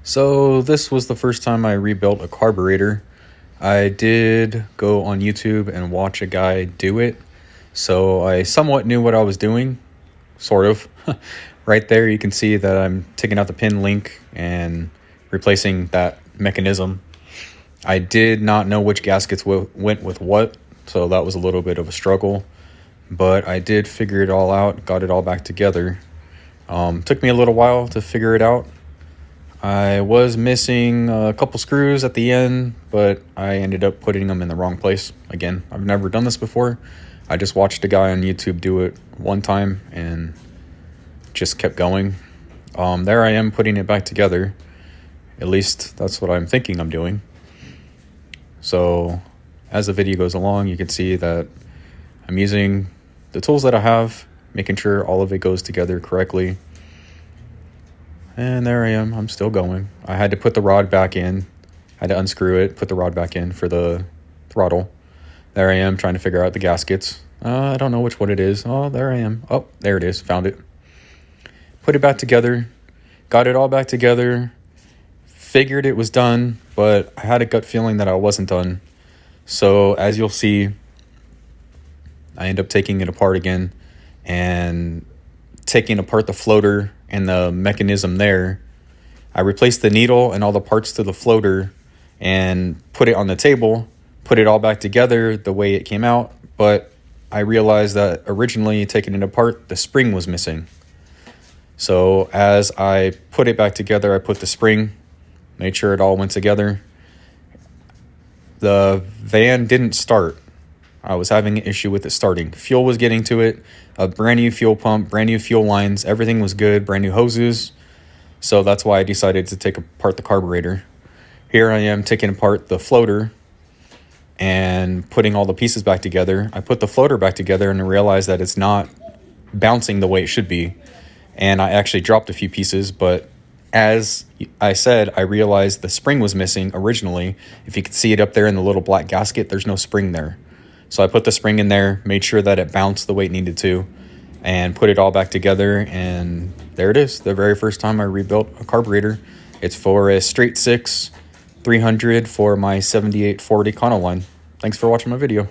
So this was the first time I rebuilt a carburetor. I did go on YouTube and watch a guy do it, so I somewhat knew what I was doing, sort of. Right there you can see that I'm taking out the pin link and replacing that mechanism. I did not know which gaskets went with what, so that was a little bit of a struggle, but I did figure it all out, got it all back together. Took me a little while to figure it out. I was missing a couple screws at the end, but I ended up putting them in the wrong place. Again, I've never done this before. I just watched a guy on YouTube do it one time and just kept going. There I am putting it back together. At least that's what I'm thinking I'm doing. So as the video goes along, you can see that I'm using the tools that I have, making sure all of it goes together correctly. And there I am, I'm still going. I had to put the rod back in. I had to unscrew it, put the rod back in for the throttle. There I am trying to figure out the gaskets. I don't know which one it is. Oh, there I am. Oh, there it is, found it. Put it back together, got it all back together, figured it was done, but I had a gut feeling that I wasn't done. So as you'll see, I end up taking it apart again and taking apart the floater and the mechanism there. I replaced the needle and all the parts to the floater and put it on the table, put it all back together the way it came out, but I realized that originally taking it apart, the spring was missing. So as I put it back together, I put the spring, made sure it all went together. The van didn't start. I was having an issue with it starting. Fuel was getting to it, a brand new fuel pump, brand new fuel lines, everything was good, brand new hoses. So that's why I decided to take apart the carburetor. Here I am taking apart the floater and putting all the pieces back together. I put the floater back together and I realized that it's not bouncing the way it should be. And I actually dropped a few pieces, but as I said, I realized the spring was missing originally. If you could see it up there in the little black gasket, there's no spring there. So I put the spring in there, made sure that it bounced the way it needed to, and put it all back together, and there it is. The very first time I rebuilt a carburetor. It's for a straight 6 300 for my 78 Ford Econoline. Thanks for watching my video.